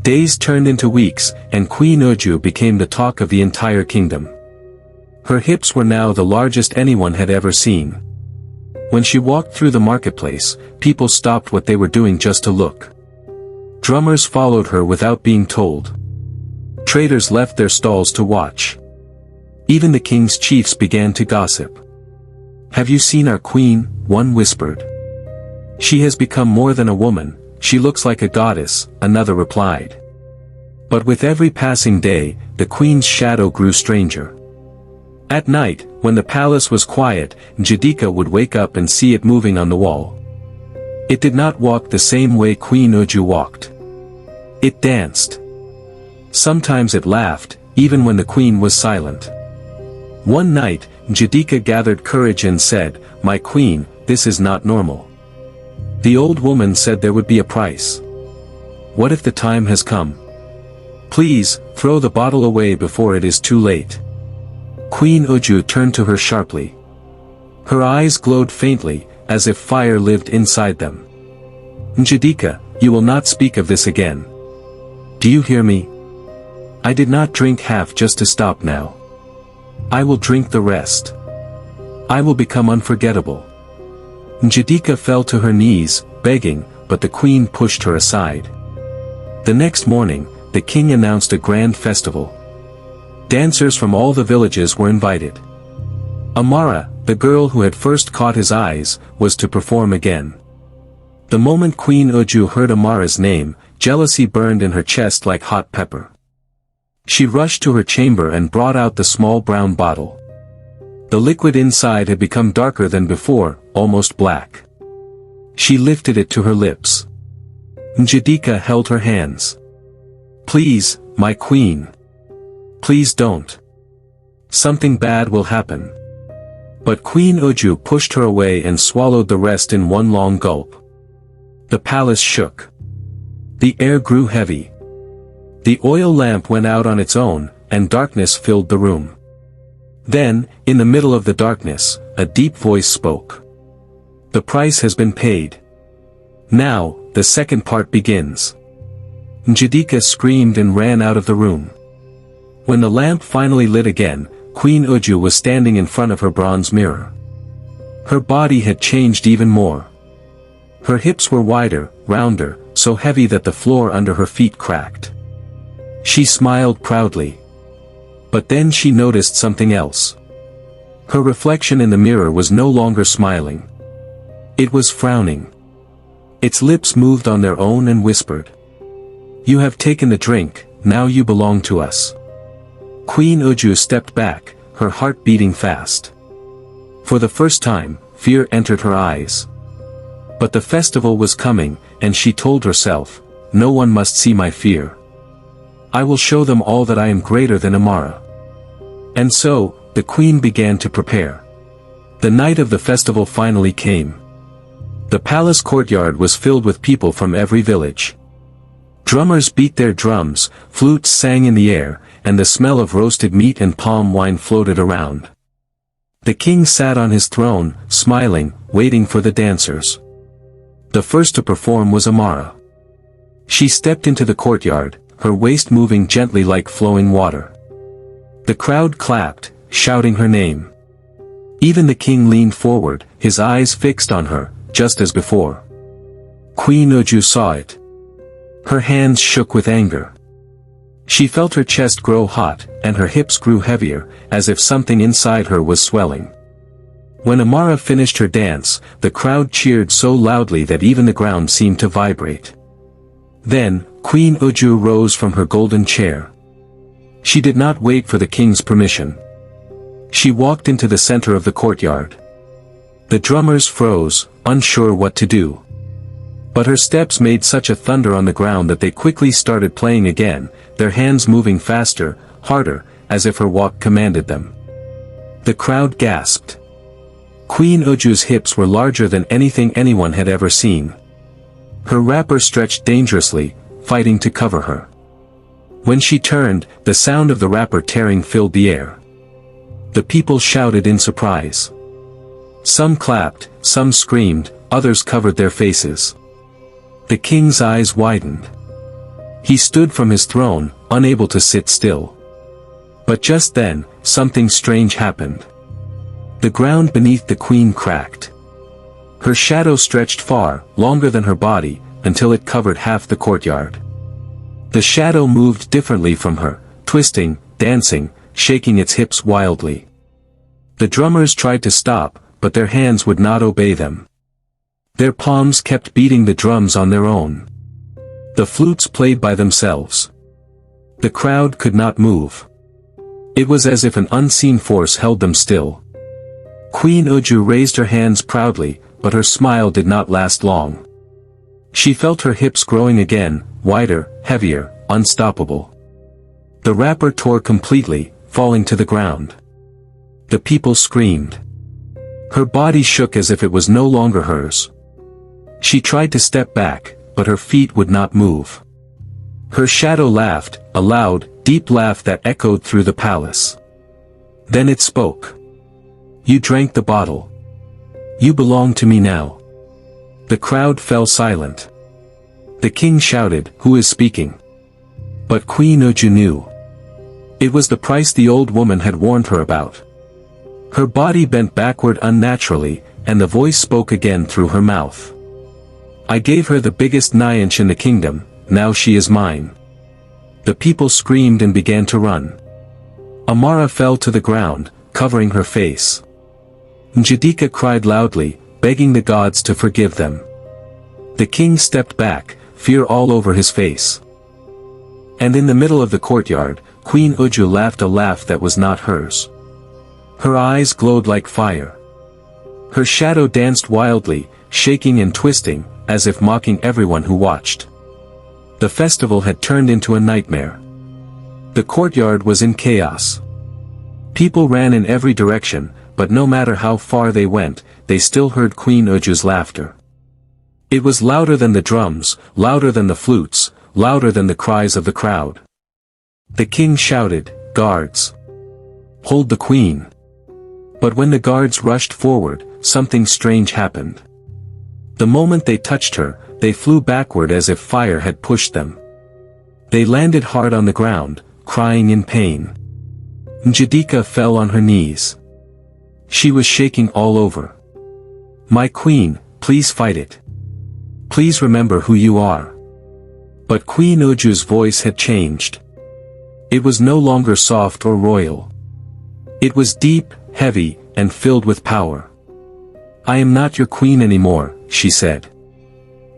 Days turned into weeks, and Queen Uju became the talk of the entire kingdom. Her hips were now the largest anyone had ever seen. When she walked through the marketplace, people stopped what they were doing just to look. Drummers followed her without being told. Traders left their stalls to watch. Even the king's chiefs began to gossip. "Have you seen our queen?" one whispered. "She has become more than a woman, she looks like a goddess," another replied. But with every passing day, the queen's shadow grew stranger. At night, when the palace was quiet, Njidika would wake up and see it moving on the wall. It did not walk the same way Queen Uju walked. It danced. Sometimes it laughed, even when the queen was silent. One night, Njidika gathered courage and said, "My queen, this is not normal." The old woman said there would be a price. "What if the time has come? Please, throw the bottle away before it is too late." Queen Uju turned to her sharply. Her eyes glowed faintly, as if fire lived inside them. "Njidika, you will not speak of this again. Do you hear me? I did not drink half just to stop now. I will drink the rest. I will become unforgettable." Njidika fell to her knees, begging, but the queen pushed her aside. The next morning, the king announced a grand festival. Dancers from all the villages were invited. Amara, the girl who had first caught his eyes, was to perform again. The moment Queen Uju heard Amara's name, jealousy burned in her chest like hot pepper. She rushed to her chamber and brought out the small brown bottle. The liquid inside had become darker than before, almost black. She lifted it to her lips. Njidika held her hands. "Please, my queen. Please don't. Something bad will happen." But Queen Uju pushed her away and swallowed the rest in one long gulp. The palace shook. The air grew heavy. The oil lamp went out on its own, and darkness filled the room. Then, in the middle of the darkness, a deep voice spoke. "The price has been paid. Now, the second part begins." Njidika screamed and ran out of the room. When the lamp finally lit again, Queen Uju was standing in front of her bronze mirror. Her body had changed even more. Her hips were wider, rounder, so heavy that the floor under her feet cracked. She smiled proudly. But then she noticed something else. Her reflection in the mirror was no longer smiling. It was frowning. Its lips moved on their own and whispered, "You have taken the drink, now you belong to us." Queen Uju stepped back, her heart beating fast. For the first time, fear entered her eyes. But the festival was coming, and she told herself, "No one must see my fear. I will show them all that I am greater than Amara." And so, the queen began to prepare. The night of the festival finally came. The palace courtyard was filled with people from every village. Drummers beat their drums, flutes sang in the air, and the smell of roasted meat and palm wine floated around. The king sat on his throne, smiling, waiting for the dancers. The first to perform was Amara. She stepped into the courtyard, her waist moving gently like flowing water. The crowd clapped, shouting her name. Even the king leaned forward, his eyes fixed on her, just as before. Queen Uju saw it. Her hands shook with anger. She felt her chest grow hot, and her hips grew heavier, as if something inside her was swelling. When Amara finished her dance, the crowd cheered so loudly that even the ground seemed to vibrate. Then, Queen Uju rose from her golden chair. She did not wait for the king's permission. She walked into the center of the courtyard. The drummers froze, unsure what to do. But her steps made such a thunder on the ground that they quickly started playing again, their hands moving faster, harder, as if her walk commanded them. The crowd gasped. Queen Uju's hips were larger than anything anyone had ever seen. Her wrapper stretched dangerously, fighting to cover her. When she turned, the sound of the wrapper tearing filled the air. The people shouted in surprise. Some clapped, some screamed, others covered their faces. The king's eyes widened. He stood from his throne, unable to sit still. But just then, something strange happened. The ground beneath the queen cracked. Her shadow stretched far, longer than her body, until it covered half the courtyard. The shadow moved differently from her, twisting, dancing, shaking its hips wildly. The drummers tried to stop, but their hands would not obey them. Their palms kept beating the drums on their own. The flutes played by themselves. The crowd could not move. It was as if an unseen force held them still. Queen Uju raised her hands proudly, but her smile did not last long. She felt her hips growing again, wider, heavier, unstoppable. The wrapper tore completely, falling to the ground. The people screamed. Her body shook as if it was no longer hers. She tried to step back, but her feet would not move. Her shadow laughed, a loud, deep laugh that echoed through the palace. Then it spoke. "You drank the bottle. You belong to me now." The crowd fell silent. The king shouted, "Who is speaking?" But Queen Uju knew. It was the price the old woman had warned her about. Her body bent backward unnaturally, and the voice spoke again through her mouth. "I gave her the biggest nyansh in the kingdom, now she is mine." The people screamed and began to run. Amara fell to the ground, covering her face. Njadika cried loudly, begging the gods to forgive them. The king stepped back, fear all over his face. And in the middle of the courtyard, Queen Uju laughed a laugh that was not hers. Her eyes glowed like fire. Her shadow danced wildly, shaking and twisting, as if mocking everyone who watched. The festival had turned into a nightmare. The courtyard was in chaos. People ran in every direction, but no matter how far they went, they still heard Queen Uju's laughter. It was louder than the drums, louder than the flutes, louder than the cries of the crowd. The king shouted, "Guards! Hold the queen!" But when the guards rushed forward, something strange happened. The moment they touched her, they flew backward as if fire had pushed them. They landed hard on the ground, crying in pain. Njadika fell on her knees. She was shaking all over. "My queen, please fight it. Please remember who you are." But Queen Uju's voice had changed. It was no longer soft or royal. It was deep, heavy, and filled with power. "I am not your queen anymore," she said.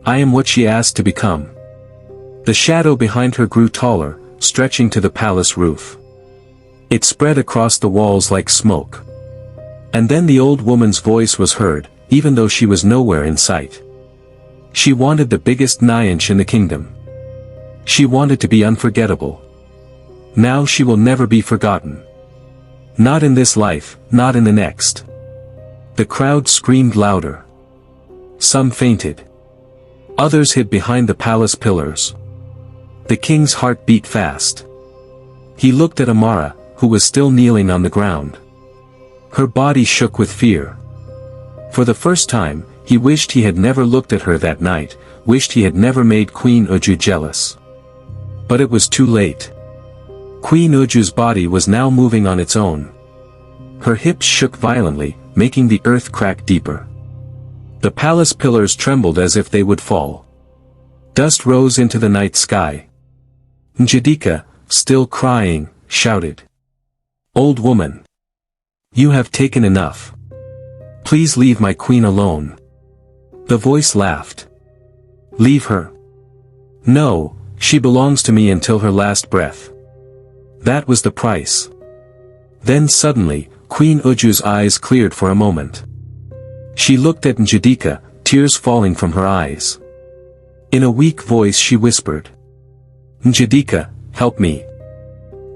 "I am what she asked to become." The shadow behind her grew taller, stretching to the palace roof. It spread across the walls like smoke. And then the old woman's voice was heard, even though she was nowhere in sight. She wanted the biggest nyansh in the kingdom. She wanted to be unforgettable. Now she will never be forgotten. Not in this life, not in the next. The crowd screamed louder. Some fainted. Others hid behind the palace pillars. The king's heart beat fast. He looked at Amara, who was still kneeling on the ground. Her body shook with fear. For the first time, he wished he had never looked at her that night, wished he had never made Queen Uju jealous. But it was too late. Queen Uju's body was now moving on its own. Her hips shook violently, making the earth crack deeper. The palace pillars trembled as if they would fall. Dust rose into the night sky. Njadika, still crying, shouted, "Old woman! You have taken enough. Please leave my queen alone." The voice laughed. "Leave her? No, she belongs to me until her last breath." That was the price. Then suddenly, Queen Uju's eyes cleared for a moment. She looked at Njadika, tears falling from her eyes. In a weak voice she whispered, "Njadika, help me."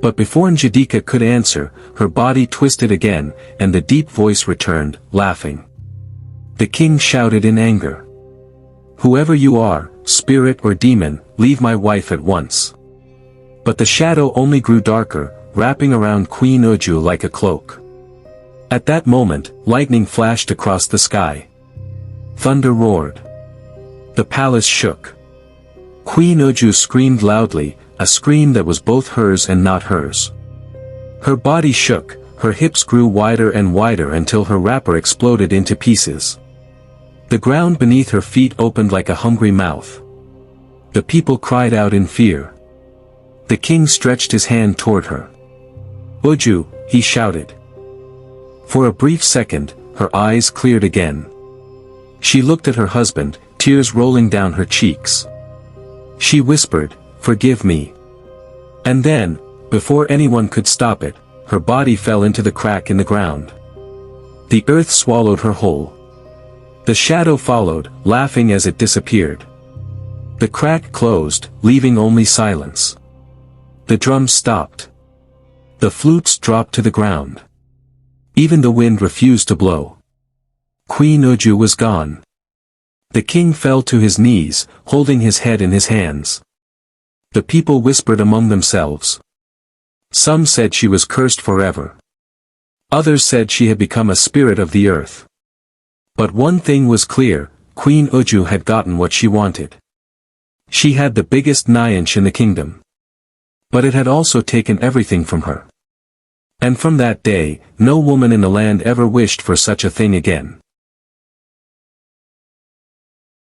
But before Njadika could answer, her body twisted again, and the deep voice returned, laughing. The king shouted in anger, "Whoever you are, spirit or demon, leave my wife at once." But the shadow only grew darker, wrapping around Queen Uju like a cloak. At that moment, lightning flashed across the sky. Thunder roared. The palace shook. Queen Uju screamed loudly, a scream that was both hers and not hers. Her body shook, her hips grew wider and wider until her wrapper exploded into pieces. The ground beneath her feet opened like a hungry mouth. The people cried out in fear. The king stretched his hand toward her. "Uju," he shouted. For a brief second, her eyes cleared again. She looked at her husband, tears rolling down her cheeks. She whispered, "Forgive me." And then, before anyone could stop it, her body fell into the crack in the ground. The earth swallowed her whole. The shadow followed, laughing as it disappeared. The crack closed, leaving only silence. The drums stopped. The flutes dropped to the ground. Even the wind refused to blow. Queen Uju was gone. The king fell to his knees, holding his head in his hands. The people whispered among themselves. Some said she was cursed forever. Others said she had become a spirit of the earth. But one thing was clear, Queen Uju had gotten what she wanted. She had the biggest nyansh in the kingdom. But it had also taken everything from her. And from that day, no woman in the land ever wished for such a thing again.